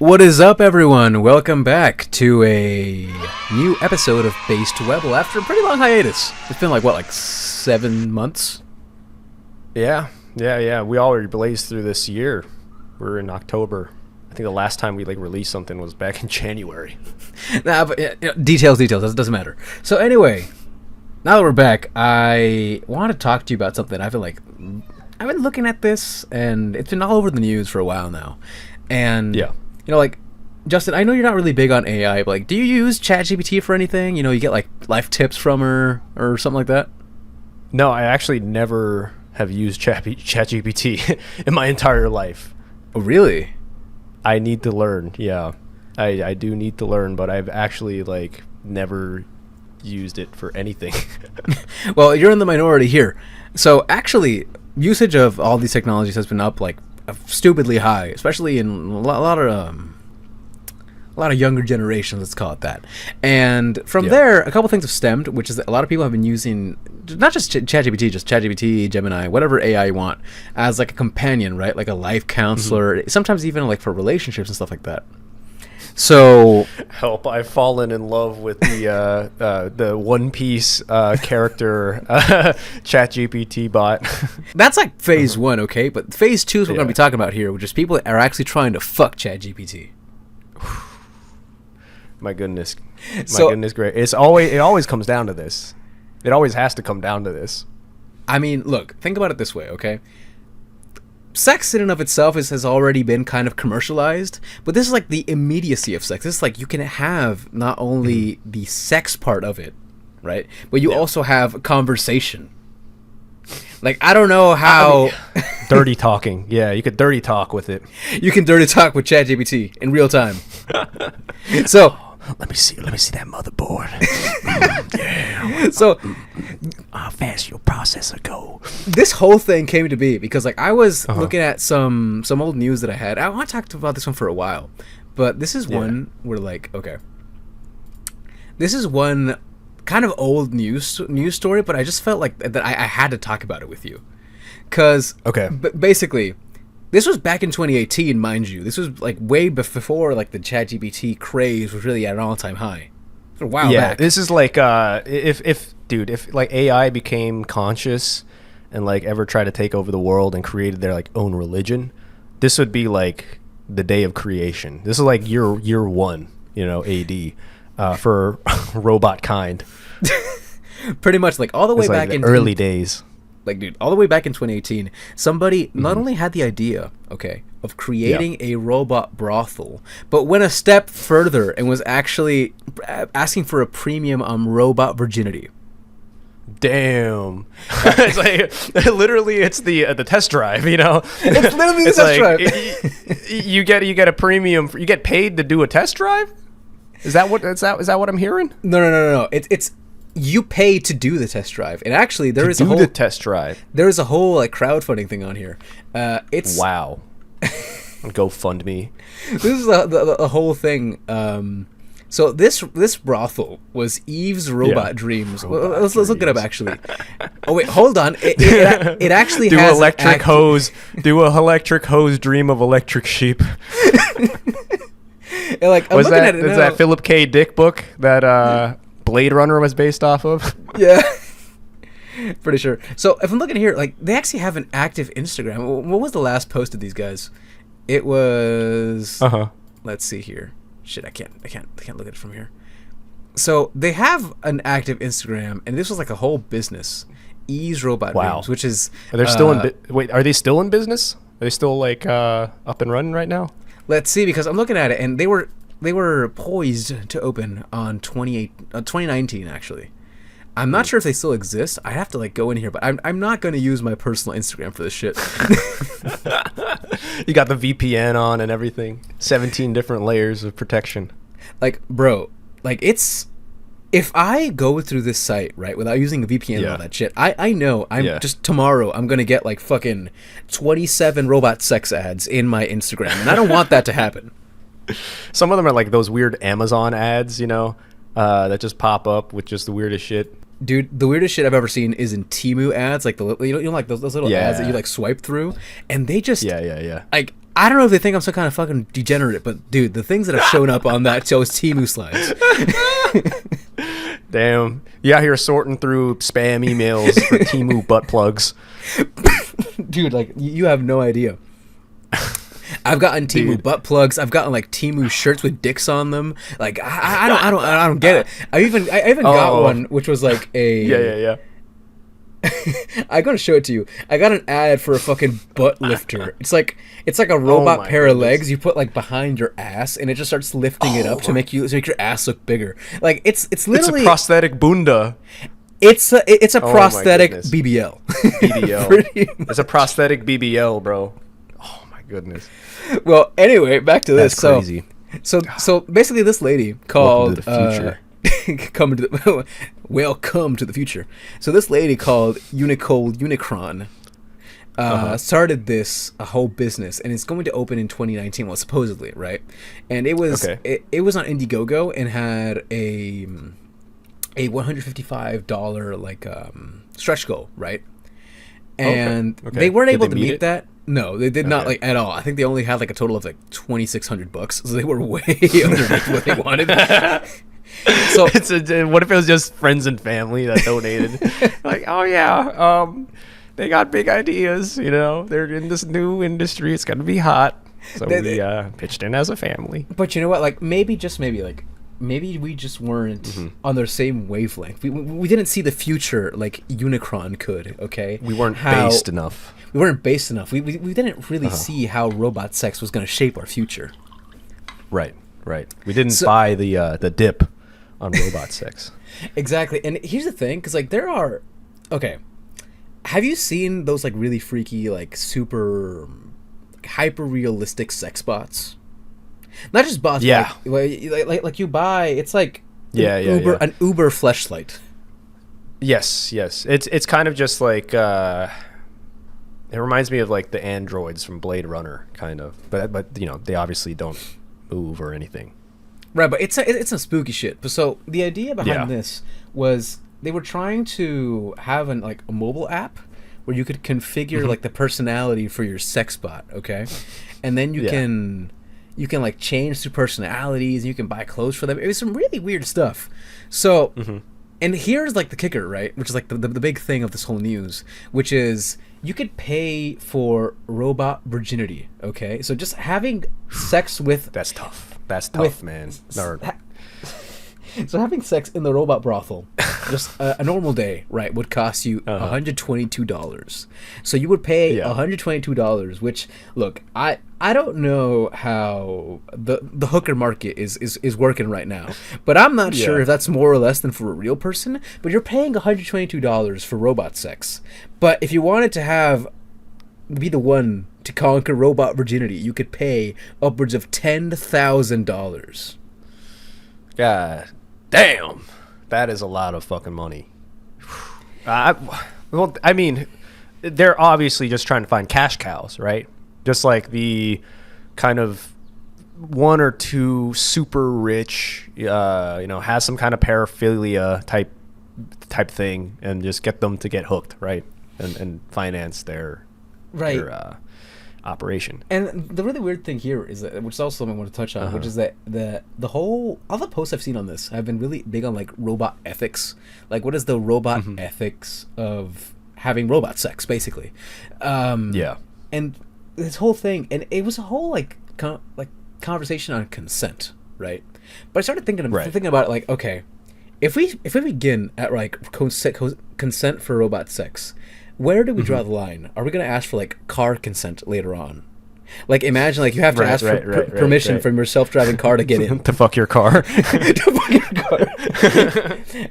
What is up, everyone? Welcome back to a new episode of Base to Webble after a pretty long hiatus. It's been like 7 months? Yeah. We already blazed through this year. We're in October. I think the last time we released something was back in January. Nah, but details. Doesn't matter. So anyway, now that we're back, I want to talk to you about something. I've been looking at this, and it's been all over the news for a while now. And yeah. Justin, I know you're not really big on AI, but do you use ChatGPT for anything? You get life tips from her or something like that? No, I actually never have used ChatGPT in my entire life. Oh, really? I need to learn. Yeah, I do need to learn, but I've actually never used it for anything. Well, you're in the minority here. So actually, usage of all these technologies has been up stupidly high, especially in a lot of younger generations, let's call it that. And from there, a couple things have stemmed, which is that a lot of people have been using not just ChatGPT, just ChatGPT, Gemini, whatever AI you want, as a companion, right? Like a life counselor, sometimes even for relationships and stuff like that. So help! I've fallen in love with the One Piece character ChatGPT bot. That's phase one, okay? But phase two is what we're going to be talking about here, which is people that are actually trying to fuck ChatGPT. My goodness, goodness, great! It always comes down to this. It always has to come down to this. I mean, look, think about it this way, okay? Sex in and of itself has already been kind of commercialized, but this is the immediacy of sex. This is you can have not only the sex part of it, right? But you also have conversation. I don't know how... dirty talking. Yeah, you could dirty talk with it. You can dirty talk with ChatGPT in real time. So... Let me see that motherboard. Yeah. So, how fast your processor go? This whole thing came to be because I was looking at some old news that I had. I want to talk about this one for a while, but this is one where okay, this is one kind of old news story, but I just felt that I had to talk about it with you, because basically. This was back in 2018, mind you. This was way before the ChatGPT craze was really at an all-time high. It was a while back. This is if AI became conscious and ever tried to take over the world and created their own religion, this would be the day of creation. This is year one, AD, for robot kind. Pretty much all the way back in in early days. Dude, all the way back in 2018, somebody not only had the idea, of creating a robot brothel, but went a step further and was actually asking for a premium on robot virginity. Damn. It's literally it's the test drive, It's literally the test drive. You get a premium you get paid to do a test drive? Is that what I'm hearing? No. It's you pay to do the test drive, and actually there is a whole the test drive. There is a whole crowdfunding thing on here. It's wow. GoFundMe. This is the whole thing. So this brothel was Eve's Robot Dreams. Let's look it up actually. Oh wait, hold on. It actually has electric hose. Do a electric hose dream of electric sheep. I'm looking at it now. Is that Philip K. Dick book that Blade Runner was based off of? Yeah. Pretty sure. So if I'm looking here, they actually have an active Instagram. What was the last post of these guys? It was let's see here. Shit, I can't look at it from here. So they have an active Instagram, and this was a whole business. Eve's Robot Dreams, which is are they still are they still in business? Are they still up and running right now? Let's see, because I'm looking at it, and they were poised to open on 2019 actually. I'm not sure if they still exist. I have to go in here, but I'm not going to use my personal Instagram for this shit. You got the VPN on and everything. 17 different layers of protection. Bro, it's if I go through this site, right, without using a VPN and all that shit, I know just tomorrow I'm going to get fucking 27 robot sex ads in my Instagram, and I don't want that to happen. Some of them are those weird Amazon ads, that just pop up with just the weirdest shit. Dude, the weirdest shit I've ever seen is in Temu ads, those little ads that you swipe through, and they just I don't know if they think I'm some kind of fucking degenerate, but dude, the things that have shown up on that show is Temu slides. Damn. You out here sorting through spam emails for Temu butt plugs. Dude, like, you have no idea. I've gotten Temu butt plugs. I've gotten like Temu shirts with dicks on them. Like, I don't get it. I even got one which was like a Yeah. I gotta show it to you. I got an ad for a fucking butt lifter. It's like a robot pair of legs you put like behind your ass, and it just starts lifting it up to make your ass look bigger. Like it's literally it's a prosthetic bunda. It's a prosthetic BBL. BBL. It's a prosthetic BBL, bro. Oh my goodness. Well, anyway, back to this. That's crazy. So basically, this lady called Welcome to the future. Welcome to the future. So this lady called Unicron started this a whole business, and it's going to open in 2019. Well, supposedly, right? And it was it was on Indiegogo and had a $155 like stretch goal, right? And they weren't able to meet that. No, they did not, like, at all. I think they only had like a total of like $2,600, so they were way underneath what they wanted. So what if it was just friends and family that donated? Like, oh yeah, they got big ideas. You know, they're in this new industry. It's gonna be hot. So we pitched in as a family. But you know what? Like, maybe we just weren't on their same wavelength. We didn't see the future like Unicron could. Okay, we weren't based enough. We weren't based enough. We didn't really see how robot sex was going to shape our future. Right. We didn't buy the dip on robot sex. Exactly. And here's the thing, because like there are, have you seen those like really freaky, like super hyper realistic sex bots? Not just bots. Yeah. Like you buy. It's like an Uber fleshlight. Yes. It's kind of just like. It reminds me of like the androids from Blade Runner, kind of, but you know they obviously don't move or anything. Right, but it's some spooky shit. So the idea behind this was they were trying to have a mobile app where you could configure like the personality for your sex bot, okay, and then you can like change their personalities and you can buy clothes for them. It was some really weird stuff. So, and here's like the kicker, right? Which is like the big thing of this whole news, which is you could pay for robot virginity, okay? So just having sex with... That's tough, man. So having sex in the robot brothel, just a normal day, right, would cost you $122. So you would pay $122, which, look, I don't know how the hooker market is working right now, but I'm not sure if that's more or less than for a real person, but you're paying $122 for robot sex. But if you wanted to be the one to conquer robot virginity, you could pay upwards of $10,000. God damn, that is a lot of fucking money. Well, I mean, they're obviously just trying to find cash cows, right? Just like the kind of one or two super rich, has some kind of paraphilia type thing, and just get them to get hooked, right? And finance their operation. And the really weird thing here is that, which is also something I want to touch on, which is that all the posts I've seen on this have been really big on like robot ethics. Like, what is the robot ethics of having robot sex, basically? And this whole thing, and it was a whole conversation on consent, right? But I started thinking about it, like, okay, if we begin at like consent for robot sex, where do we draw the line? Are we going to ask for like car consent later on? Like, imagine like you have to ask for permission from your self-driving car to get in. To fuck your car. To fuck your car.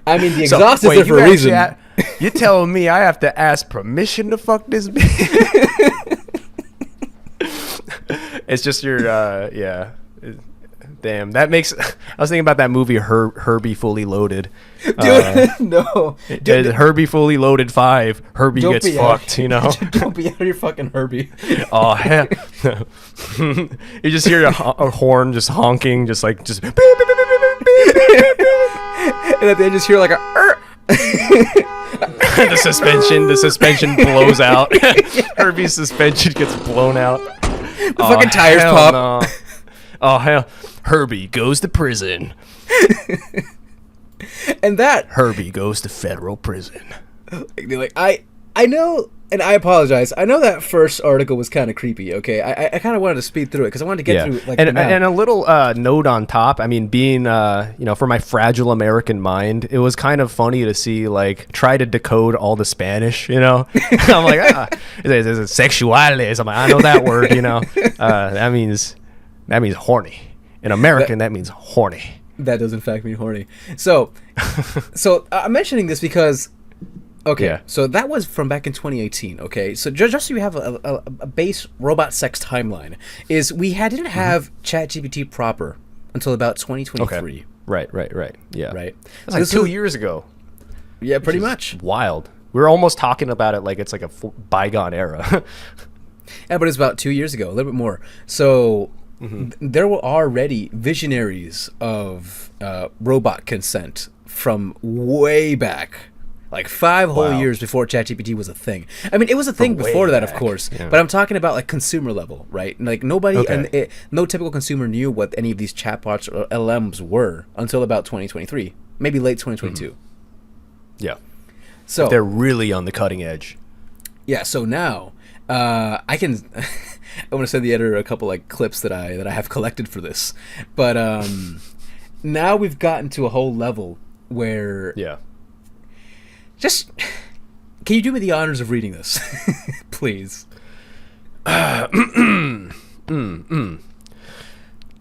I mean, the exhaust is there for a reason. You're telling me I have to ask permission to fuck this bitch? It's just your damn, that makes... I was thinking about that movie Herbie Fully Loaded. Dude, no. Dude, Herbie Fully Loaded 5. Herbie gets fucked, you know? Don't be out of your fucking Herbie. Oh, hell. You just hear a horn just honking, just... And at the end, just hear like a... the suspension blows out. Herbie's suspension gets blown out. The fucking tires hell pop. No. Oh hell, Herbie goes to prison. And that Herbie goes to federal prison. like I know, and I apologize. I know that first article was kind of creepy. Okay, I kind of wanted to speed through it because I wanted to get through like and a little note on top. I mean, being for my fragile American mind, it was kind of funny to see like try to decode all the Spanish. I'm like, it's sexuality. I'm like, I know that word. That means horny. In American, that means horny. That does in fact mean horny. So I'm mentioning this because. Okay, so that was from back in 2018. Okay, so just so you have a base robot sex timeline, is we didn't have ChatGPT proper until about 2023. Okay. Right. Yeah. Right. That's like 2 years ago. Yeah, pretty much. Wild. We're almost talking about it like it's like a bygone era. Yeah, but it's about 2 years ago, a little bit more. So there were already visionaries of robot consent from way back. Like 5 whole years before ChatGPT was a thing. I mean, it was a thing before that, of course. Yeah. But I'm talking about like consumer level, right? Like nobody, no typical consumer knew what any of these chatbots or LLMs were until about 2023, maybe late 2022. Yeah. So they're really on the cutting edge. Yeah. So now, I can. I want to send the editor a couple like clips that I have collected for this, but now we've gotten to a whole level where Just, can you do me the honors of reading this, please?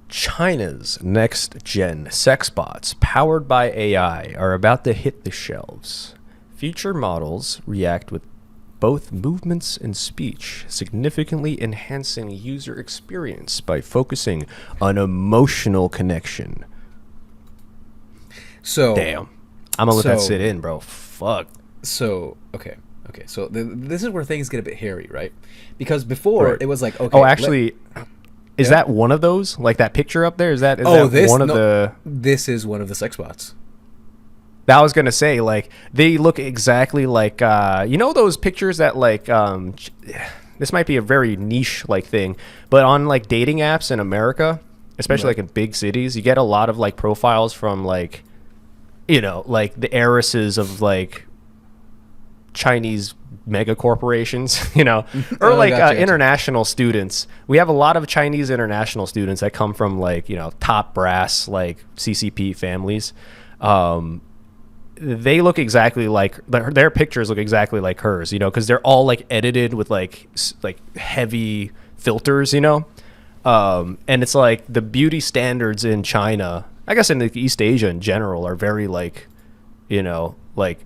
China's next-gen sexbots powered by AI are about to hit the shelves. Future models react with both movements and speech, significantly enhancing user experience by focusing on emotional connection. So, damn. I'm going to let that sit in, bro. Fuck. So, okay. So this is where things get a bit hairy, right? Because before it was like, okay. Oh, actually, is that one of those? Like that picture up there? Is that one of the? This is one of the sex bots. I was gonna say, like, they look exactly like those pictures that like this might be a very niche like thing, but on like dating apps in America, especially like in big cities, you get a lot of like profiles from like. Like the heiresses of like Chinese mega corporations, or like international students. We have a lot of Chinese international students that come from like, top brass, like CCP families. They look exactly like their pictures look exactly like hers, because they're all like edited with like heavy filters, and it's like the beauty standards in China, I guess in the East Asia in general, are very like, like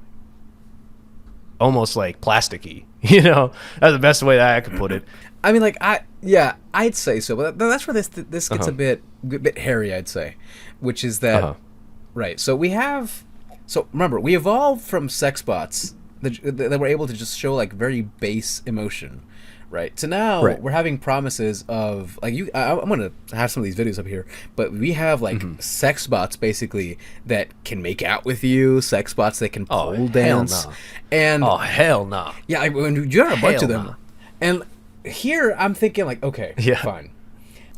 almost like plasticky. That's the best way that I could put it. I mean, like I'd say so, but that's where this gets a bit hairy, I'd say, which is that right. So remember, we evolved from sex bots that were able to just show like very base emotion. Right. So now we're having promises of like I'm going to have some of these videos up here, but we have like sex bots basically that can make out with you, sex bots that can pole dance. And hell no. Yeah, you got a bunch of them. And here I'm thinking like, okay, fine.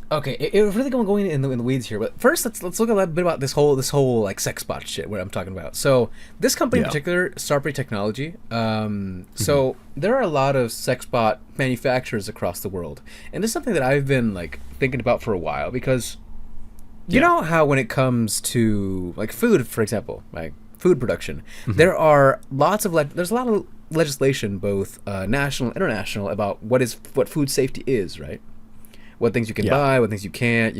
Okay, it's really going in the weeds here, but first let's look a little bit about this whole like sex bot shit what I'm talking about. So this company in particular, Starprey Technology. So there are a lot of sex bot manufacturers across the world, and this is something that I've been like thinking about for a while because you know how when it comes to like food, for example, like food production, there are there's a lot of legislation, both national and international, about what food safety is, right? What things you can buy, what things you can't,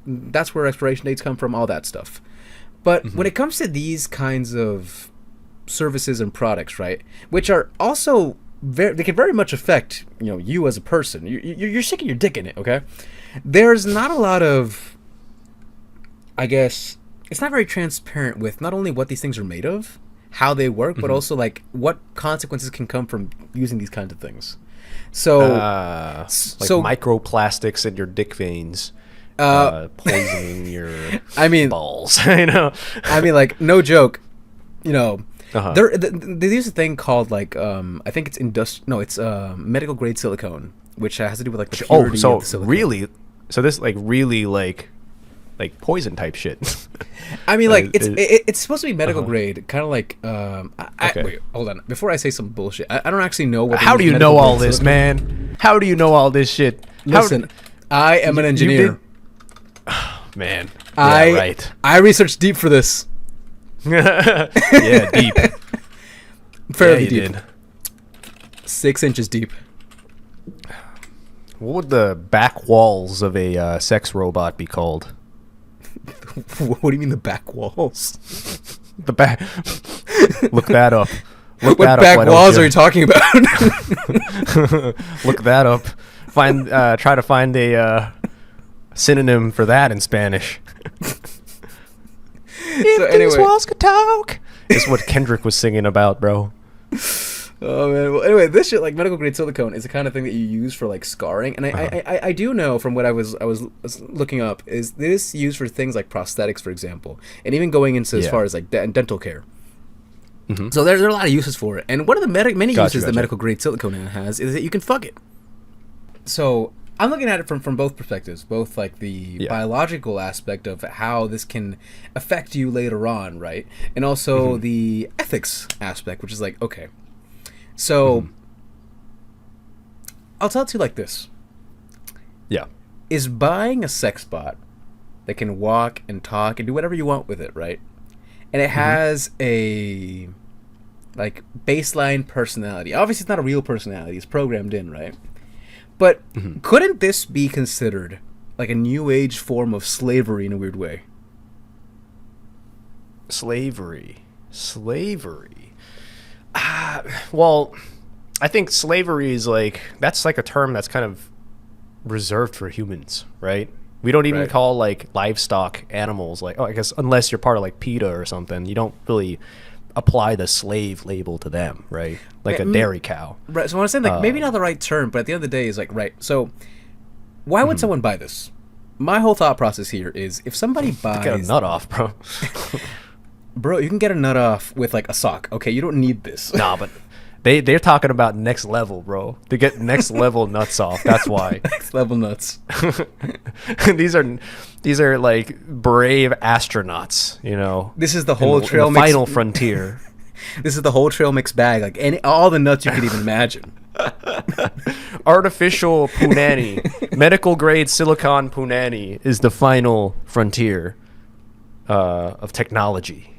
that's where expiration dates come from, all that stuff. But when it comes to these kinds of services and products, right, which are also they can very much affect, you as a person. You're sticking your dick in it, okay? There's not a lot of, I guess, it's not very transparent with not only what these things are made of, how they work, but also like what consequences can come from using these kinds of things. So, microplastics in your dick veins, poisoning your balls. I mean, like, no joke. They use a thing called like I think it's medical grade silicone, which has to do with like the purity so of the silicone. really, so this like really like poison type shit. I mean, like it's supposed to be medical Uh-huh. grade, kind of like. Okay. Wait, hold on. Before I say some bullshit, I don't actually know what. they How use do you medical know all grade this, silicone. man? How do you know all this shit? Listen, I am an engineer. Man. I Right. I researched deep for this. Yeah, deep. Fairly Yeah, you deep. did. 6 inches deep. What would the back walls of a sex robot be called? What do you mean the back walls? The back. Look that up. Look What that up. back why don't walls you? are you talking about? Look that up. Try to find a synonym for that in Spanish. So anyway, walls could talk. It's what Kendrick was singing about, bro. oh man. Well, anyway, this shit like medical grade silicone is the kind of thing that you use for like scarring, and I do know from what I was looking up is this used for things like prosthetics, for example, and even going into as Yeah. far as like dental care. So there are a lot of uses for it, and one of the many uses that medical grade silicone has is that you can fuck it. So I'm looking at it from both perspectives, both like the biological aspect of how this can affect you later on, right, and also the ethics aspect, which is like, okay, so I'll tell it to you like this: Yeah. is buying a sex bot that can walk and talk and do whatever you want with it, right? And it has a like baseline personality. Obviously, it's not a real personality; it's programmed in, right? But couldn't this be considered like a new age form of slavery in a weird way? Slavery. Well, I think slavery is like, that's like a term that's kind of reserved for humans, right? We don't even Right. call like livestock animals like, oh, I guess unless you're part of like PETA or something, you don't really apply the slave label to them, right? Like a dairy cow. Right. So what I'm saying, like, maybe not the right term, but at the end of the day, is like, right. So why would someone buy this? My whole thought process here is if somebody buys, Get a nut off, bro. bro, you can get a nut off with like a sock. Okay, you don't need this. Nah, but they're talking about next level, bro. To get next level nuts off. That's why. Next level nuts. these are like brave astronauts, you know. This is the whole trail in the mix. final frontier. This is the whole trail mix bag, like all the nuts you could even imagine. Artificial punani, medical grade silicon punani is the final frontier of technology.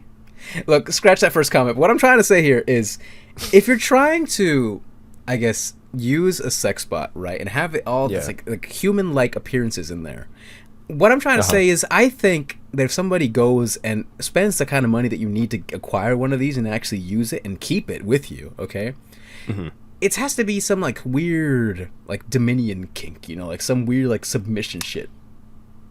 Look, scratch that first comment. What I'm trying to say here is, if you're trying to, I guess, use a sex bot, right, and have it all this like human-like appearances in there, what I'm trying to say is, I think that if somebody goes and spends the kind of money that you need to acquire one of these and actually use it and keep it with you, okay, it has to be some like weird like dominion kink, you know, like some weird like submission shit.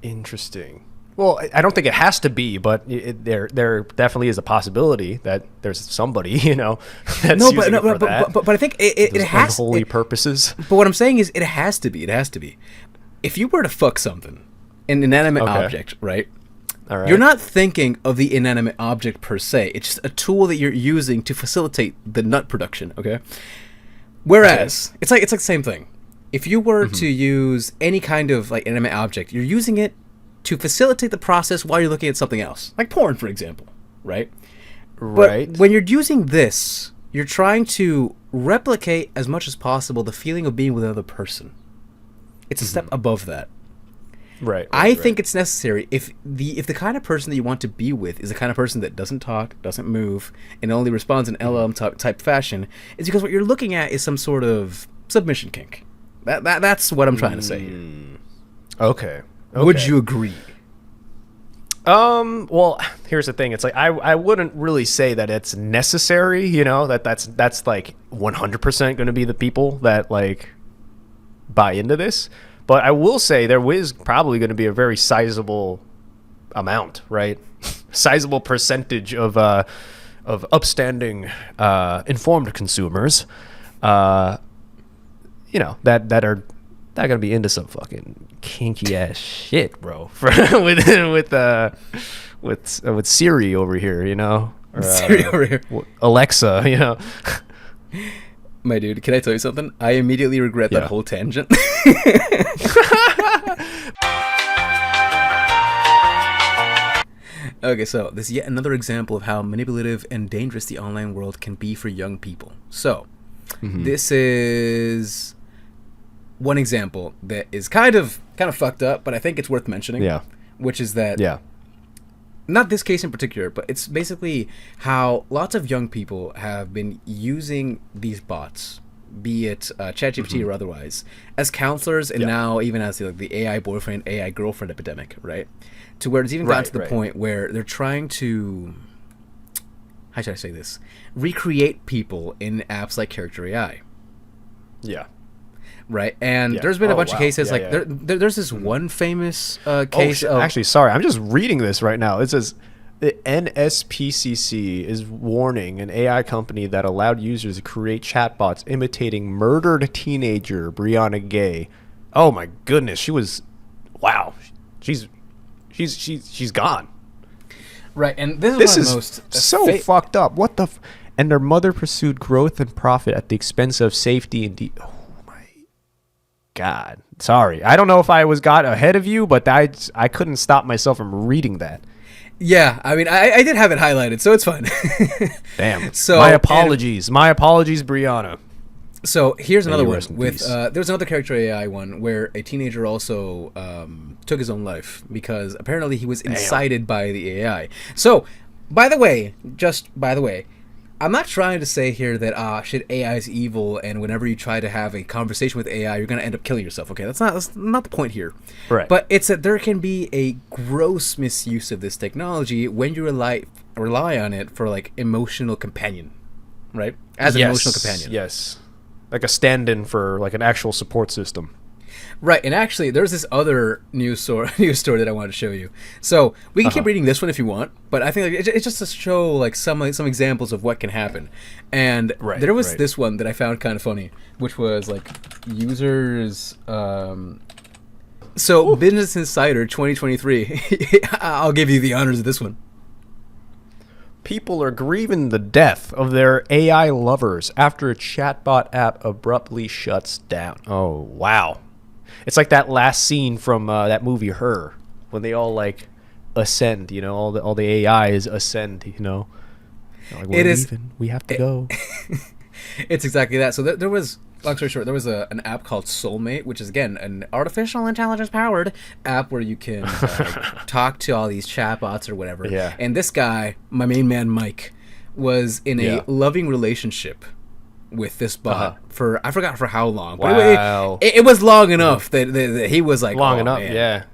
Interesting. Well, I don't think it has to be, but there definitely is a possibility that there's somebody, you know, that's using it for that. But I think it has unholy purposes. But what I'm saying is, it has to be. It has to be. If you were to fuck something, an inanimate object, right? All right. You're not thinking of the inanimate object per se. It's just a tool that you're using to facilitate the nut production. Okay. Whereas it's like the same thing. If you were to use any kind of like inanimate object, you're using it to facilitate the process while you're looking at something else, like porn, for example, right? Right. But when you're using this, you're trying to replicate as much as possible the feeling of being with another person. It's a step above that. Right. I think it's necessary if the kind of person that you want to be with is the kind of person that doesn't talk, doesn't move, and only responds in LM type fashion, is because what you're looking at is some sort of submission kink. That's what I'm trying to say here. Okay. Would you agree? Well, here's the thing. It's like I wouldn't really say that it's necessary, you know, that's like 100% going to be the people that like buy into this. But I will say there is probably going to be a very sizable amount, right? Sizable percentage of upstanding, informed consumers, you know, that are not gonna be into some fucking kinky ass shit, bro. with Siri over here, you know, or, Siri over here. Alexa, you know. My dude, can I tell you something? I immediately regret that Yeah. whole tangent. Okay, so this is yet another example of how manipulative and dangerous the online world can be for young people. So, this is one example that is kind of fucked up, but I think it's worth mentioning. Yeah. Which is that Yeah. not this case in particular, but it's basically how lots of young people have been using these bots, be it ChatGPT or otherwise, as counselors, and now even as the AI boyfriend, AI girlfriend epidemic, right? To where it's even gotten to the point where they're trying to, how should I say this, recreate people in apps like Character AI. Yeah. Right, and there's been a bunch of cases there's this one famous case of actually, sorry, I'm just reading this right now. It says the NSPCC is warning an AI company that allowed users to create chatbots imitating murdered teenager Brianna Gay. Oh my goodness, she was, wow, she's gone. Right, and this This one of is the most so fucked up. What the? And their mother pursued growth and profit at the expense of safety and. Oh my God! Sorry, I don't know if I got ahead of you, but I couldn't stop myself from reading that. Yeah, I mean, I did have it highlighted, so it's fine. Damn. So my apologies, Brianna. So here's another one rest in with peace. there's another Character AI one where a teenager also took his own life because apparently he was incited by the AI. So, by the way, I'm not trying to say here that shit, AI is evil, and whenever you try to have a conversation with AI, you're gonna end up killing yourself. Okay, that's not the point here. Right. But it's that there can be a gross misuse of this technology when you rely on it for like emotional companion, right? As an emotional companion. Yes. Like a stand-in for like an actual support system. Right, and actually, there's this other news story that I wanted to show you. So we can keep reading this one if you want, but I think it's just to show like some examples of what can happen. And there was this one that I found kind of funny, which was like users. So Business Insider 2023. I'll give you the honors of this one. People are grieving the death of their AI lovers after a chatbot app abruptly shuts down. Oh, wow. It's like that last scene from that movie Her, when they all like ascend, you know, all the AIs ascend, you know. Like, we're leaving. We have to go. It's exactly that. So there was, long story short, there was an app called Soulmate, which is, again, an artificial intelligence-powered app where you can talk to all these chatbots or whatever. Yeah. And this guy, my main man Mike, was in a loving relationship with this bot for, I forgot for how long. Wow. But it was long enough that he was like, long enough, man. yeah.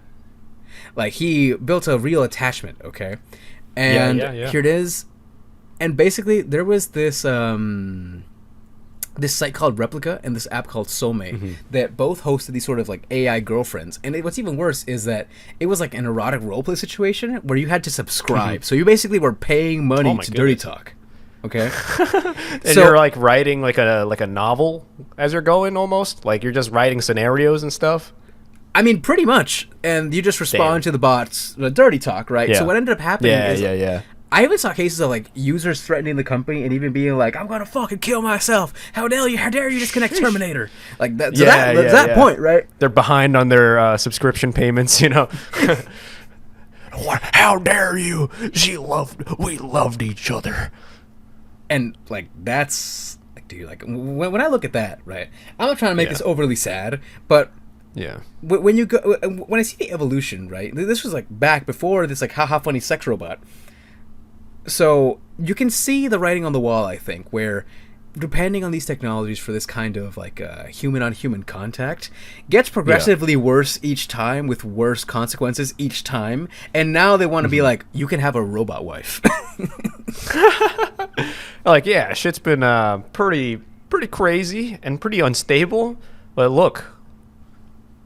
Like, he built a real attachment, okay? And here it is. And basically, there was this this site called Replica and this app called Soulmate that both hosted these sort of like AI girlfriends. And what's even worse is that it was like an erotic roleplay situation where you had to subscribe. So you basically were paying money to dirty talk. Okay. And so, you're like writing like a novel as you're going, almost like you're just writing scenarios and stuff. I mean, pretty much, and you just respond to the bots, the dirty talk, right? Yeah. So what ended up happening is, yeah. I even saw cases of like users threatening the company and even being like, "I'm gonna fucking kill myself. How dare you disconnect Terminator?" Like that. So that point, right? They're behind on their subscription payments, you know. How dare you? We loved each other. And like that's like, dude, like when I look at that, right? I'm not trying to make this overly sad, but when I see the evolution, right? This was like back before this like haha funny sex robot. So you can see the writing on the wall, I think, where depending on these technologies for this kind of like human on human contact gets progressively worse each time with worse consequences each time. And now they want to be like, you can have a robot wife. Like, yeah, shit's been pretty crazy and pretty unstable. But look,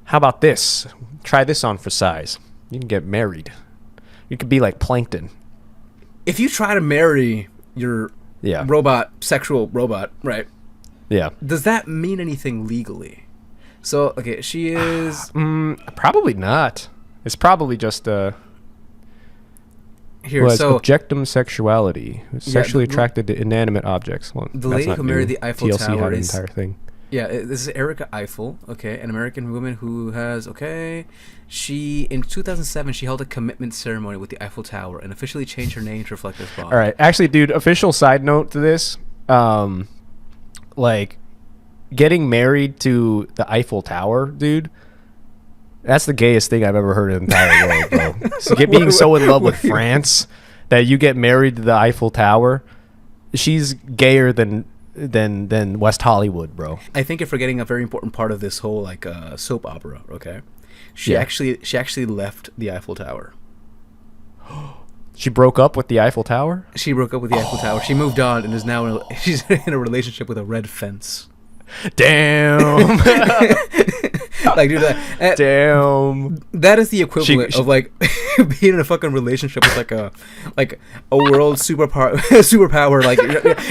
how about this? Try this on for size. You can get married. You could be like Plankton. If you try to marry your sexual robot, right? Yeah. Does that mean anything legally? So, okay, she is... probably not. It's probably just Here, was so Objectum sexuality, sexually the- attracted to inanimate objects. Well, the that's lady not who new. married the Eiffel TLC Tower had an is entire thing. Yeah, this is Erica Eiffel, okay, an American woman who has, she, in 2007, she held a commitment ceremony with the Eiffel Tower and officially changed her name to reflect this bond. All right, actually, dude, official side note to this, like, getting married to the Eiffel Tower, dude, that's the gayest thing I've ever heard in the entire world, bro. So being so in love with France that you get married to the Eiffel Tower, she's gayer than West Hollywood, bro. I think you're forgetting a very important part of this whole, like, soap opera, okay? She Yeah. actually left the Eiffel Tower. She broke up with the Eiffel Tower? She broke up with the Eiffel Tower. She moved on and is now she's in a relationship with a red fence. Damn. Like, dude, Damn. that is the equivalent She- of, like, being in a fucking relationship with like a world superpower. Like,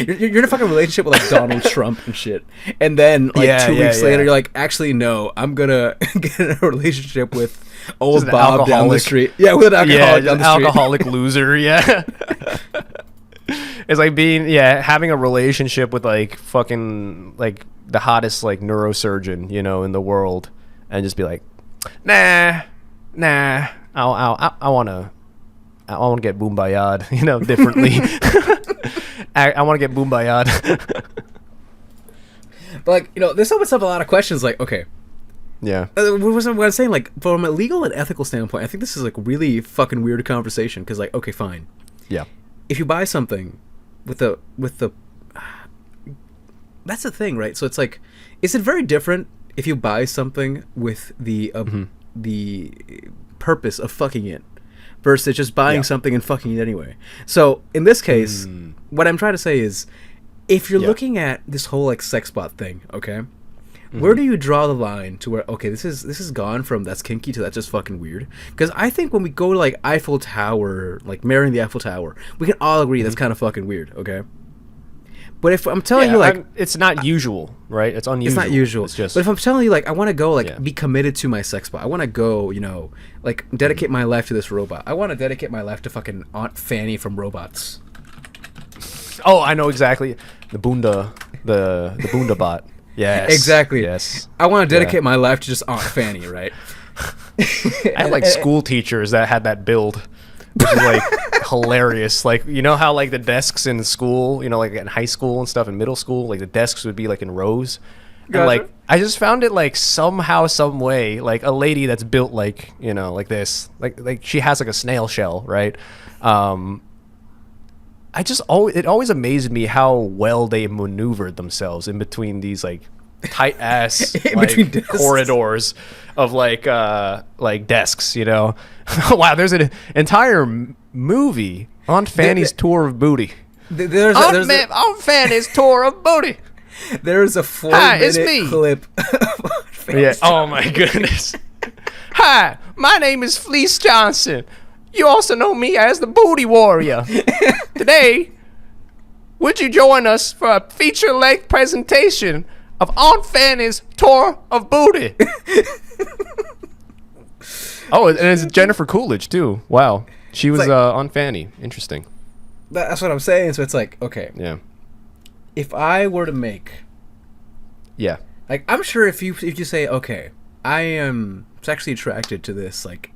you're in a fucking relationship with, like, Donald Trump and shit, and then, like, Yeah, 2 yeah, weeks later, yeah. you're like, actually, no, I'm gonna get in a relationship with old Just an Bob down the alcoholic. street. Yeah, with an alcoholic down the street. Alcoholic loser, yeah. It's like having a relationship with, like, fucking, like, the hottest, like, neurosurgeon, in the world, and just be like, nah, I want to get boombayad, differently. I want to get boombayad. But, like, this opens up a lot of questions. Like, okay, Yeah. what I'm saying, like, from a legal and ethical standpoint, I think this is, like, really fucking weird conversation. Because, like, okay, fine, Yeah. if you buy something with the that's the thing, right? So it's like, is it very different if you buy something with the purpose of fucking it versus just buying Yeah. something and fucking it anyway? So in this case, what I'm trying to say is, if you're Yeah. looking at this whole, like, sexbot thing, okay, where do you draw the line to where, okay, this is gone from that's kinky to that's just fucking weird? Because I think when we go to, like, Eiffel Tower, like, marrying the Eiffel Tower, we can all agree that's kind of fucking weird, okay? But if I'm telling you, like, it's not usual, right? It's unusual. it's not usual. It's just, But if I'm telling you, like, I want to go, like, Yeah. be committed to my sex bot. I want to go, like, dedicate my life to this robot. I want to dedicate my life to fucking Aunt Fanny from Robots. oh, I know exactly. The Bunda bot. Yes. Exactly. Yes. I want to dedicate my life to just Aunt Fanny, right? I had, like, school teachers that had that build, which is, like, hilarious. Like, how, like, the desks in school, like in high school and stuff, in middle school, like, the desks would be, like, in rows. And, Gotcha. like, I just found it, like, somehow, some way, like, a lady that's built, like, like this, like she has, like, a snail shell, right? It always amazed me how well they maneuvered themselves in between these, like, tight ass In between desks. corridors of, like desks, Wow, there's an entire movie on Fanny's tour of booty. There's On Fanny's tour of booty. there's a Hi, it's 4-minute me. clip of Aunt Fanny. Yeah. Oh my goodness. Hi, my name is Fleece Johnson. You also know me as the Booty Warrior. Today, would you join us for a feature-length presentation of Aunt Fanny's tour of booty? Oh, and it's Jennifer Coolidge too. Wow, she was like- Aunt Fanny. Interesting. That's what I'm saying. So it's like, okay, Yeah. if I were to make, Yeah. like, I'm sure if you say, okay, I am sexually attracted to this, like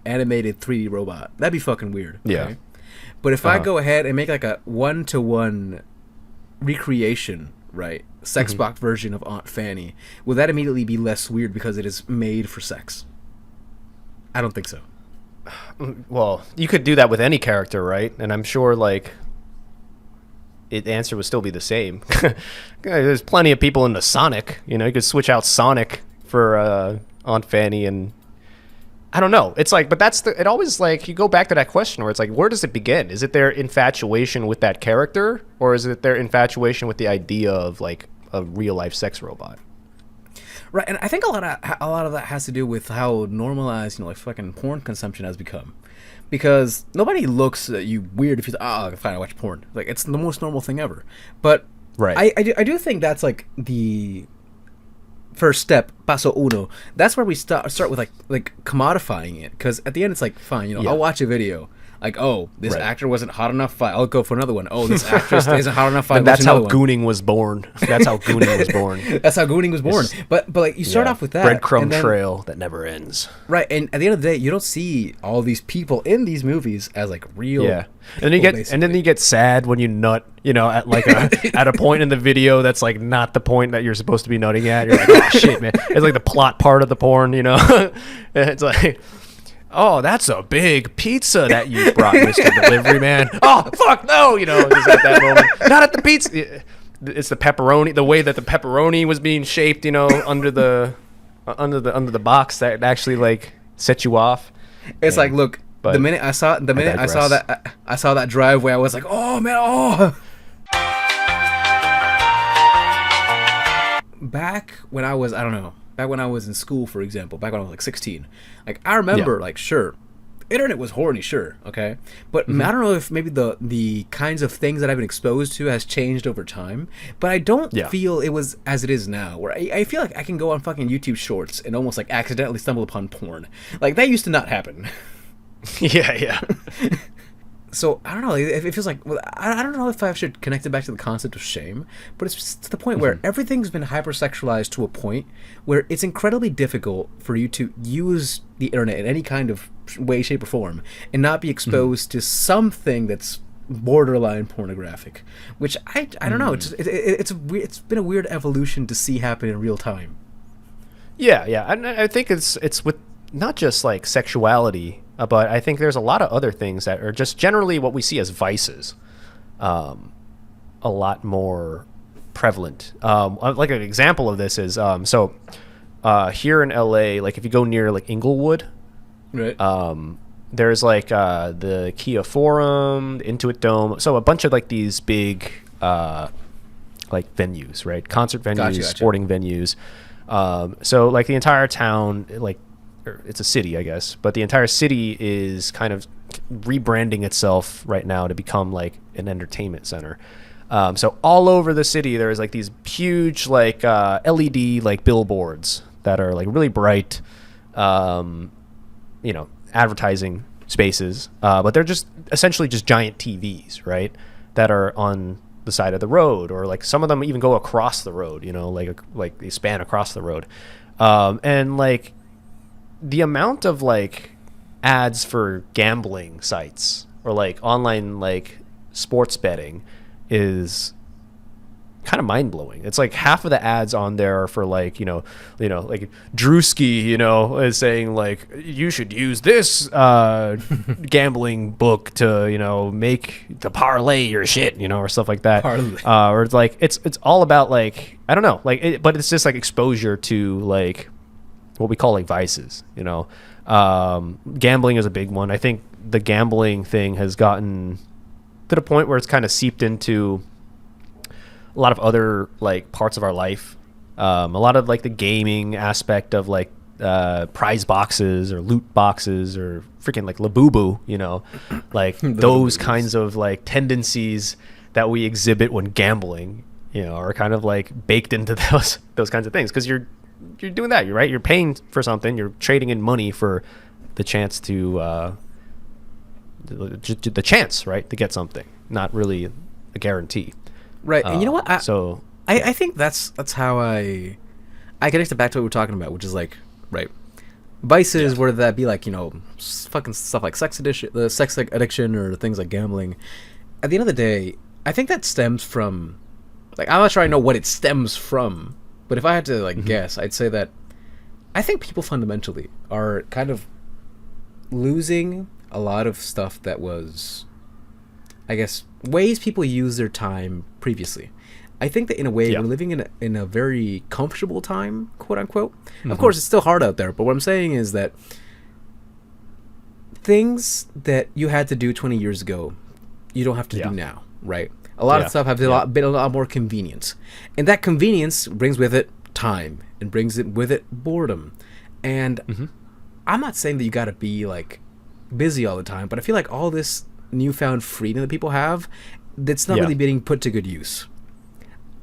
animated 3D robot, that'd be fucking weird. Okay? Yeah. But if I Uh-huh. go ahead and make, like, a 1-to-1 recreation, right, sexbot version of Aunt Fanny, will that immediately be less weird because it is made for sex? I don't think so. Well, you could do that with any character, right? And I'm sure, like, the answer would still be the same. There's plenty of people into Sonic. You could switch out Sonic for Aunt Fanny, and I don't know. It's like, but it always, like, you go back to that question where it's like, where does it begin? Is it their infatuation with that character, or is it their infatuation with the idea of, like, a real life sex robot? Right, and I think a lot of that has to do with how normalized, like, fucking porn consumption has become. Because nobody looks at you weird if you say, fine, I watch porn. Like, it's the most normal thing ever. But Right. I do think that's, like, the first step, paso uno. That's where we start with, like commodifying it. Because at the end, it's like, fine, Yeah. I'll watch a video. Like, oh, this Right. actor wasn't hot enough. I'll go for another one. Oh, this actress isn't hot enough. And that's how Gooning was born. That's how Gooning was born. That's how Gooning was born. But like you start off with that breadcrumb and then, trail that never ends. right? And at the end of the day, you don't see all these people in these movies as like real. Yeah, and then you get sad when you nut, at like at a point in the video that's like not the point that you're supposed to be nutting at. You're like, oh shit, man! It's like the plot part of the porn, It's like, oh, that's a big pizza that you brought, Mr. Delivery Man. Oh fuck no, just at that moment, not at the pizza. It's the pepperoni, the way that the pepperoni was being shaped, under the box that actually like set you off. It's like, look. But the minute I saw that driveway, I was like, oh man, oh. Back when I was in school, for example, back when I was like 16, like I remember, like, sure, internet was horny, sure, okay, but I don't know if maybe the kinds of things that I've been exposed to has changed over time, but I don't feel it was as it is now, where I feel like I can go on fucking YouTube Shorts and almost like accidentally stumble upon porn. Like that used to not happen. Yeah. So I don't know. It feels like, well, I don't know if I should connect it back to the concept of shame, but it's just to the point where everything's been hypersexualized to a point where it's incredibly difficult for you to use the internet in any kind of way, shape, or form and not be exposed to something that's borderline pornographic. Which I don't know. It's been a weird evolution to see happen in real time. Yeah, and I think it's with not just like sexuality. But I think there's a lot of other things that are just generally what we see as vices, a lot more prevalent. Like an example of this is here in LA, like if you go near like Inglewood, right? There's like the Kia Forum, the Intuit Dome, so a bunch of like these big like venues, right? Concert venues, Gotcha. sporting venues. So like the entire town, like. It's a city, I guess, but the entire city is kind of rebranding itself right now to become like an entertainment center. So all over the city, there's like these huge like LED like billboards that are like really bright, advertising spaces, but they're just essentially just giant TVs, right? That are on the side of the road, or like some of them even go across the road, like they span across the road, and like. The amount of like ads for gambling sites or like online like sports betting is kind of mind blowing. It's like half of the ads on there are for like like Drewski is saying like you should use this gambling book to make to parlay your shit or stuff like that. Or it's like it's all about like I don't know but it's just like exposure to like. What we call like vices, gambling is a big one. I think the gambling thing has gotten to the point where it's kind of seeped into a lot of other like parts of our life. A lot of like the gaming aspect of like prize boxes or loot boxes or freaking like Labubu, like those kinds of like tendencies that we exhibit when gambling, are kind of like baked into those kinds of things because you're doing that, you're right. You're paying for something. You're trading in money for the chance to the chance, right, to get something. Not really a guarantee, right? And you know what? I think that's how I connect it back to what we're talking about, which is like right vices, whether that be like fucking stuff like sex addiction or things like gambling. At the end of the day, I think that stems from like I'm not sure I know what it stems from. But if I had to like guess, I'd say that I think people fundamentally are kind of losing a lot of stuff that was, I guess, ways people use their time previously. I think that in a way we're living in a very comfortable time, quote unquote. Of course, it's still hard out there, but what I'm saying is that things that you had to do 20 years ago, you don't have to do now, right? A lot of stuff has been a lot more convenience. And that convenience brings with it time and brings it with it boredom. And I'm not saying that you got to be like busy all the time, but I feel like all this newfound freedom that people have, that's not really being put to good use.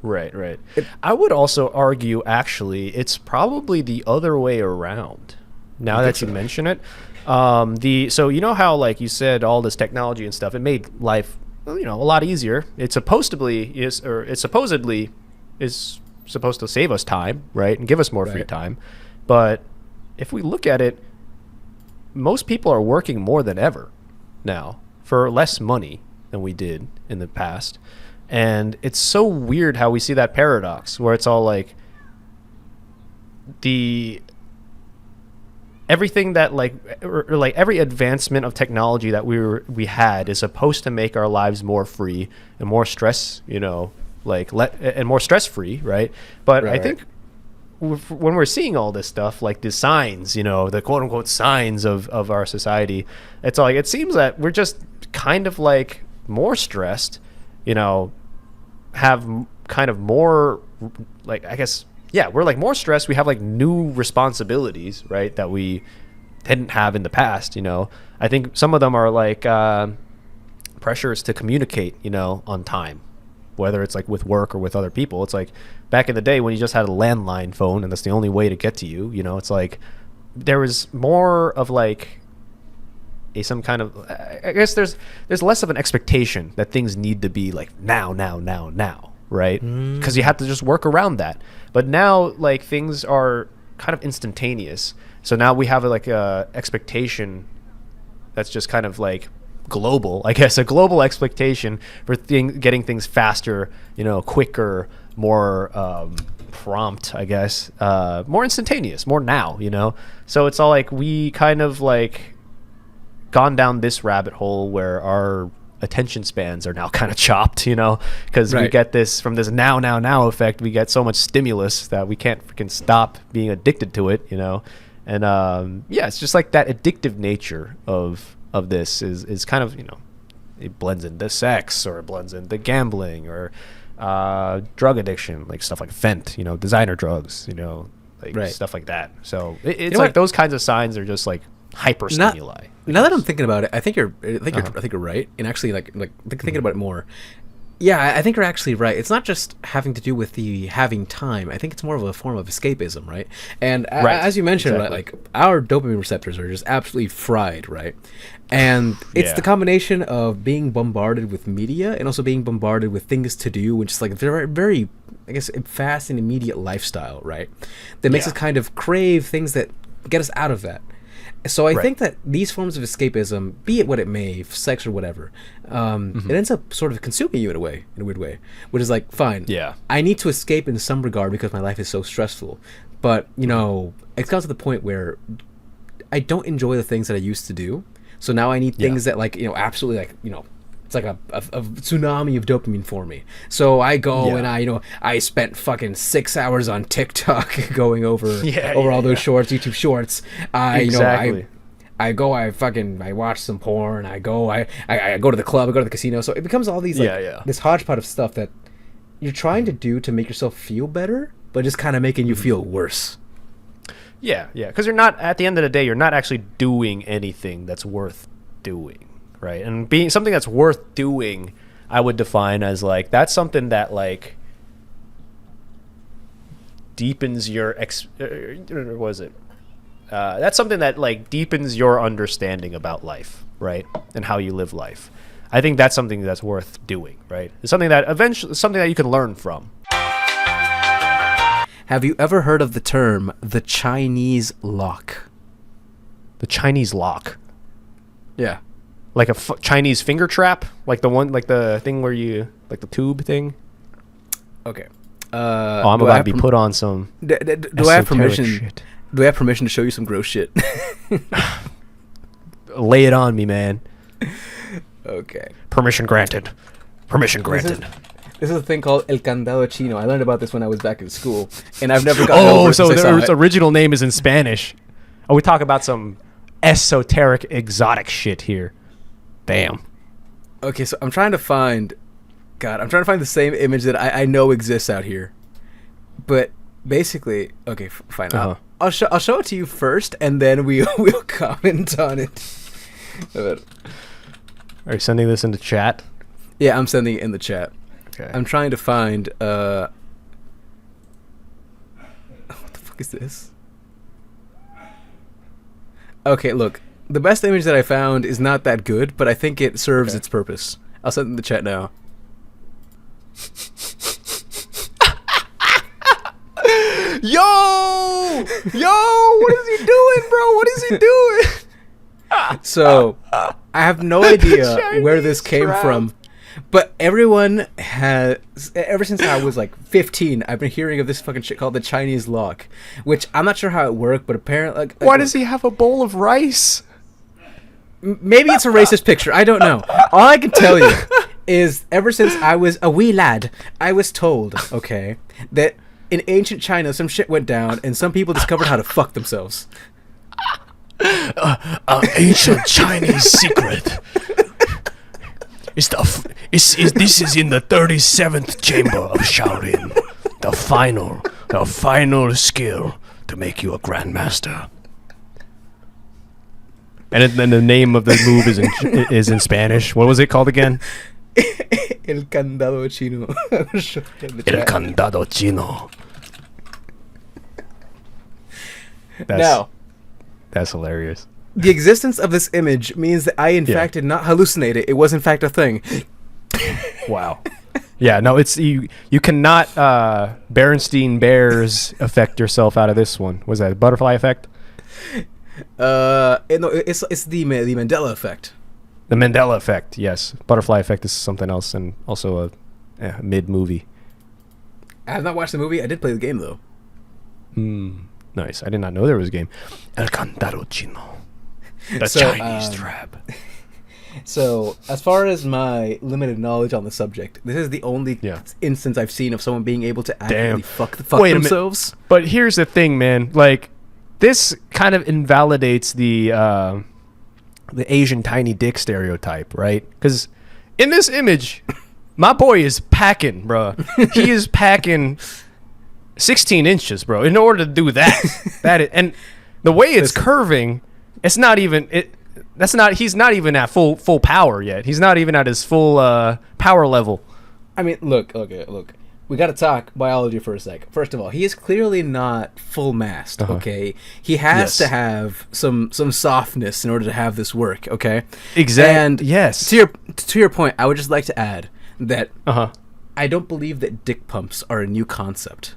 Right. I would also argue actually it's probably the other way around. Now that you mention it, So you know how, like you said, all this technology and stuff, it made life, a lot easier. It's supposedly is supposed to save us time, right, and give us more free time. But if we look at it, most people are working more than ever now for less money than we did in the past. And it's so weird how we see that paradox where it's all like everything that or every advancement of technology that we had is supposed to make our lives more free and more stress, and more stress free, right? But I think when we're seeing all this stuff, like the signs, the quote unquote signs of our society, it's all like, it seems that we're just kind of like more stressed, have kind of more, like, I guess, yeah, we're like more stressed. We have like new responsibilities, right, that we didn't have in the past. I think some of them are like pressures to communicate, on time, whether it's like with work or with other people. It's like back in the day when you just had a landline phone and that's the only way to get to you. It's like there was more of like some kind of, I guess there's less of an expectation that things need to be like now, right? Because you have to just work around that. But now, like, things are kind of instantaneous. So now we have like a expectation that's just kind of like global, I guess, a global expectation for getting things faster, quicker, more prompt, I guess, more instantaneous, more now, So it's all like we kind of like gone down this rabbit hole where our attention spans are now kind of chopped, because we get this from this now effect. We get so much stimulus that we can't freaking stop being addicted to it, and it's just like that addictive nature of this is kind of, it blends into sex, or it blends into gambling, or drug addiction, like stuff like Fent, designer drugs, stuff like that. So it's like those kinds of signs are just like hyper stimuli. Now that I'm thinking about it, I think you're right. And actually, thinking about it more, yeah, I think you're actually right. It's not just having to do with the having time. I think it's more of a form of escapism, right? And as you mentioned, right, like our dopamine receptors are just absolutely fried, right? And it's the combination of being bombarded with media and also being bombarded with things to do, which is like very, very, I guess, fast and immediate lifestyle, right? That makes us kind of crave things that get us out of that. So I think that these forms of escapism, be it what it may, sex or whatever, it ends up sort of consuming you in a weird way, which is like, fine, I need to escape in some regard because my life is so stressful. But, it's got to the point where I don't enjoy the things that I used to do. So now I need things that absolutely it's like a tsunami of dopamine for me. So I go and I spent fucking 6 hours on TikTok going over all those shorts, YouTube shorts. I watch some porn. I go to the club. I go to the casino. So it becomes all these this hodgepodge of stuff that you're trying to do to make yourself feel better, but just kind of making you feel worse. Yeah. Because you're not, at the end of the day, you're not actually doing anything that's worth doing. Right, and being something that's worth doing, I would define as like that's something that like deepens your that's something that like deepens your understanding about life, right, and how you live life. I think that's something that's worth doing, right? It's something that you can learn from. Have you ever heard of the term the Chinese lock? The Chinese lock. Yeah. Like a Chinese finger trap, like the one, like the thing where you, like the tube thing. Okay. I'm about to be put on some. Do I have permission? Shit. Do I have permission to show you some gross shit? Lay it on me, man. Okay. Permission granted. Permission granted. This is a thing called El Candado Chino. I learned about this when I was back in school, and I've never gotten over it. So the original name is in Spanish. Oh, we talk about some esoteric, exotic shit here. Damn. Okay, so I'm trying to find the same image that I know exists out here. But basically, okay, fine. I'll show it to you first, and then we'll comment on it. Are you sending this in the chat? Yeah, I'm sending it in the chat. Okay. I'm trying to find what the fuck is this? Okay, look. the best image that I found is not that good, but I think it serves its purpose. I'll send it in the chat now. Yo, what is he doing, bro? What is he doing? So, I have no idea where Chinese this came trap. from, but everyone has, ever since I was like 15, I've been hearing of this fucking shit called the Chinese lock, which I'm not sure how it worked, but apparently... Why does he have a bowl of rice? Maybe it's a racist picture, I don't know. All I can tell you is, ever since I was a wee lad, I was told, okay, that in ancient China, some shit went down, and some people discovered how to fuck themselves. An ancient Chinese secret. This is in the 37th chamber of Shaolin. The final skill to make you a grandmaster. And then the name of the move is in Spanish. What was it called again? El candado chino. El candado chino. That's hilarious. The existence of this image means that I, in fact, did not hallucinate it. It was, in fact, a thing. Wow. Yeah, no, it's you cannot Berenstein Bears affect yourself out of this one. Was that a butterfly effect? No, it's the Mandela effect. The Mandela effect, yes. Butterfly effect is something else, and also a mid-movie. I have not watched the movie. I did play the game, though. Nice. I did not know there was a game. El Candado Chino. The Chinese trap. So, as far as my limited knowledge on the subject, this is the only instance I've seen of someone being able to actively fuck themselves. But here's the thing, man. Like, this kind of invalidates the Asian tiny dick stereotype, right? Because in this image, my boy is packing, bro. He is packing 16 inches, bro, in order to do that. And the way it's curving, it's not even he's not even at full power yet. He's not even at his full power level. I mean, look. We got to talk biology for a sec. First of all, he is clearly not full mast, okay? He has to have some softness in order to have this work, okay? Exactly. And yes. To your point, I would just like to add that I don't believe that dick pumps are a new concept.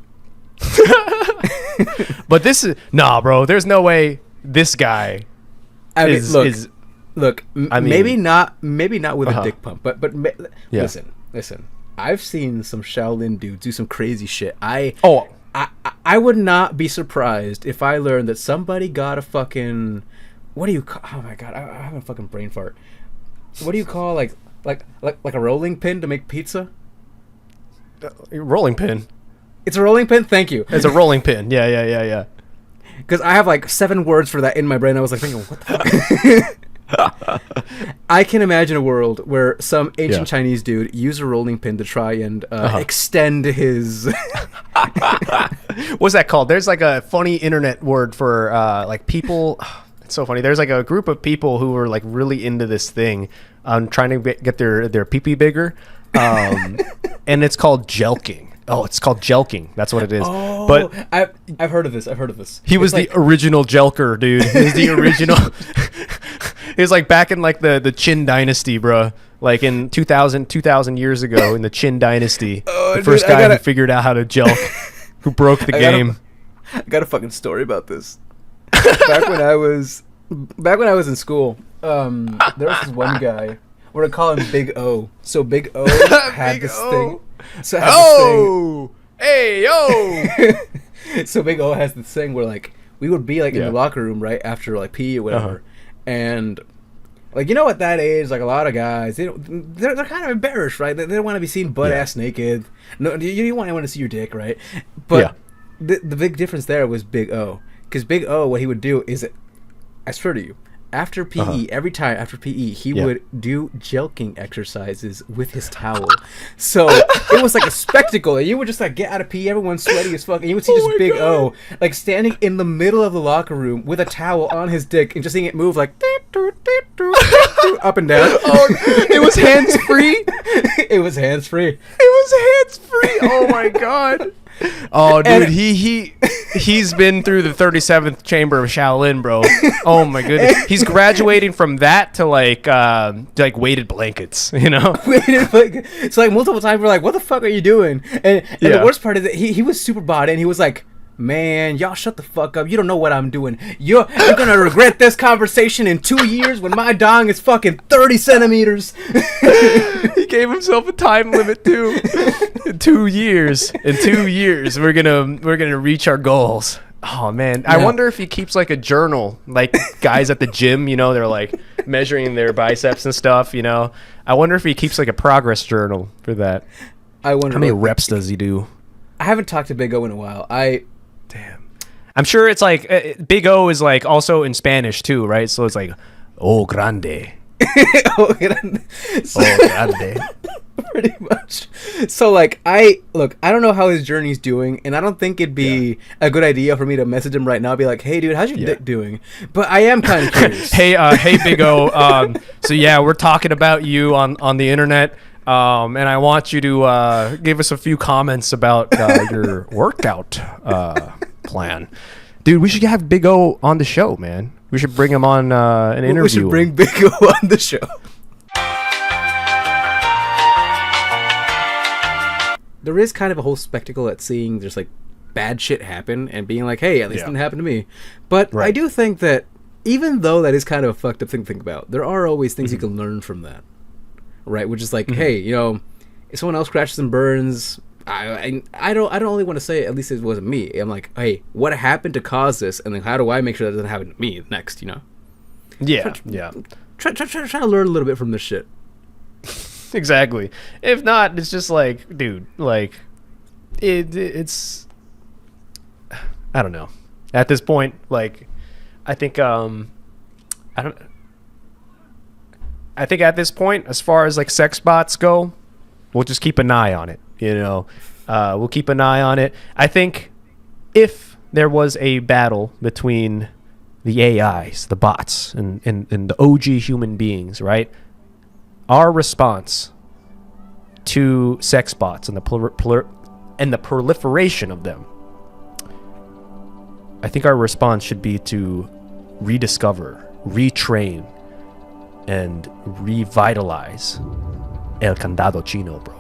But this is bro. There's no way this guy. Maybe not with a dick pump, but listen. I've seen some Shaolin dudes do some crazy shit. I would not be surprised if I learned that somebody got a fucking, what do you call? Oh my god, I have a fucking brain fart. What do you call like a rolling pin to make pizza? Rolling pin. It's a rolling pin. Thank you. It's a rolling pin. Yeah. Because I have like 7 words for that in my brain. I was like thinking, what the fuck? I can imagine a world where some ancient Chinese dude used a rolling pin to try and extend his. What's that called? There's like a funny internet word for like people. It's so funny. There's like a group of people who were like really into this thing, trying to get their pee-pee bigger, and it's called jelking. Oh, it's called jelking. That's what it is. Oh, but I've heard of this. He was the original jelker, dude. He was the original. It was like back in like the Qin dynasty, bro. Like in 2000 years ago in the Qin dynasty. The first guy who figured out how to jelk, who broke the game. I got a fucking story about this. Back when I was in school, there was this one guy. We're gonna call him Big O. So Big O had this thing. Hey, yo! So Big O has this thing where like we would be like in the locker room right after like PE or whatever, and like at that age like a lot of guys they're kind of embarrassed, right? They don't want to be seen butt ass naked. No, you don't want anyone to see your dick, right? But the big difference there was Big O, because Big O, what he would do is, I swear to you, after PE, every time after PE, he would do jelking exercises with his towel. So it was like a spectacle. You would just like get out of PE, everyone's sweaty as fuck, and you would see just Big O like standing in the middle of the locker room with a towel on his dick and just seeing it move like. up and down. Oh, it was hands free. It was hands free. It was hands free. Oh my god. Oh, dude, And- he's been through the 37th chamber of Shaolin, bro. Oh my goodness. He's graduating from that to like weighted blankets, you know? It's like multiple times we're like, what the fuck are you doing? And Yeah. the worst part is that he was super bought in. He was like, man, y'all shut the fuck up. You don't know what I'm doing. You're gonna regret this conversation in 2 years when my dong is fucking 30 centimeters. He gave himself a time limit too. In 2 years. In 2 years, we're gonna reach our goals. Oh man, I Yeah. wonder if he keeps like a journal, like guys at the gym. You know, they're like measuring their biceps and stuff. You know, I wonder if he keeps like a progress journal for that. I wonder How many what- reps does he do? I haven't talked to Big O in a while. Damn. I'm sure it's like Big O is like also in Spanish too, right? So it's like oh grande, Oh, oh grande. pretty much. So like I don't know how his journey's doing, and I don't think it'd be a good idea for me to message him right now, be like, hey dude, how's your dick doing? But I am kind of curious. Hey Big O. So yeah, we're talking about you on the internet. And I want you to give us a few comments about your workout plan. Dude, we should have Big O on the show, man. We should bring him on an interview. We should bring Big O on the show. There is kind of a whole spectacle at seeing there's like bad shit happen and being like, hey, at least it didn't happen to me. But I do think that even though that is kind of a fucked up thing to think about, there are always things you can learn from that. Right, which is like, hey, you know, if someone else crashes and burns, I don't only want to say at least it wasn't me. I'm like, hey, what happened to cause this, and then how do I make sure that doesn't happen to me next? You know? Yeah. Try to learn a little bit from this shit. Exactly. If not, it's just like, dude, like, it's. I don't know. At this point, like, I think I think at this point, as far as like sex bots go, we'll just keep an eye on it. You know, we'll keep an eye on it. I think if there was a battle between the AIs, the bots, and the OG human beings, right? Our response to sex bots and the proliferation of them, I think our response should be to rediscover, retrain, and revitalize El Candado Chino, bro.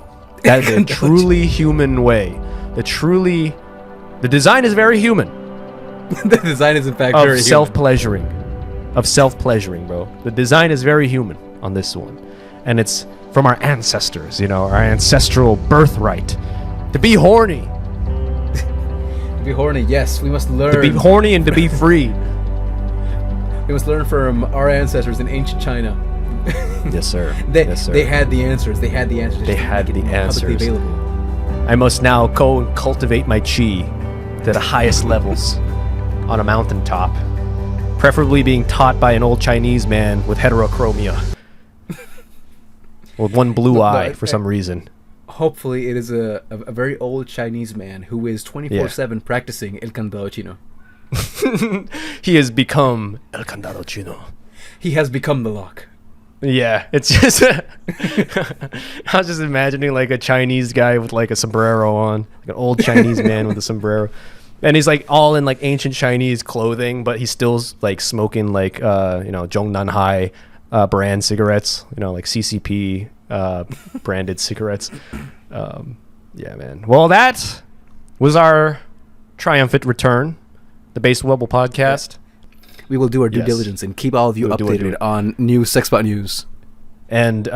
That is a truly human way. The design is very human. The design is in fact Of very self-pleasuring. Of self-pleasuring, bro. The design is very human on this one. And it's from our ancestors, you know, our ancestral birthright. To be horny. human. To be horny, yes, we must learn. To be horny and to be free. We must learn from our ancestors in ancient China. Yes, sir. They Yes, sir. they had the answers. They had the answers. They Just had make it the more publicly answers. available. I must now go and cultivate my chi to the highest levels on a mountaintop. Preferably being taught by an old Chinese man with heterochromia. With one blue eye for some reason. Hopefully, it is a very old Chinese man who is 24/7 practicing El Candado Chino. He has become El Candado Chino. He has become the lock. Yeah, it's just I was just imagining like a Chinese guy with like a sombrero on, like an old Chinese man with a sombrero, and he's like all in like ancient Chinese clothing, but he's still like smoking like Zhongnanhai brand cigarettes, you know, like CCP branded cigarettes. Yeah, man. Well, that was our triumphant return, the Base Webble podcast. We will do our due Yes. diligence and keep all of you We'll do our updated due- on new Sexbot news. And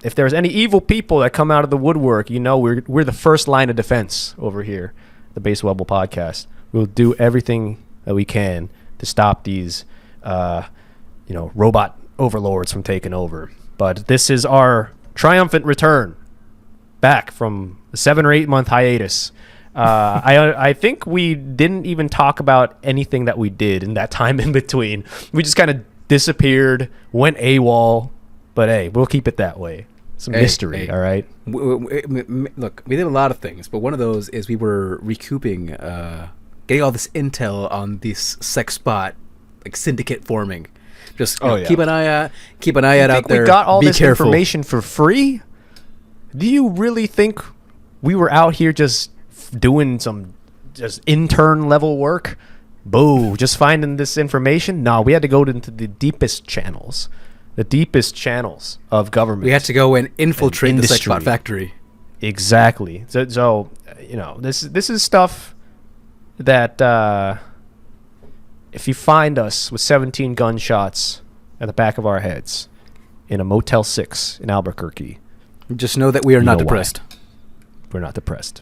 if there's any evil people that come out of the woodwork, you know, we're the first line of defense over here, the Base Webble podcast. We'll do everything that we can to stop these, robot overlords from taking over. But this is our triumphant return back from a 7 or 8 month hiatus. I think we didn't even talk about anything that we did in that time in between. We just kind of disappeared, went AWOL. But hey, we'll keep it that way. Some mystery, all right? Look, we did a lot of things, but one of those is we were recouping, getting all this intel on this sex bot, like syndicate forming. Just Oh, yeah. keep an eye out think there. we got all Be this careful. information for free? Do you really think we were out here just doing some just intern level work? Boo, just finding this information? No, we had to go into the deepest channels of government. We had to go and infiltrate And the industry. sexbot factory. Exactly. So this is stuff that if you find us with 17 gunshots at the back of our heads in a Motel 6 in Albuquerque, Just know that we are You not know why. depressed. we're not depressed.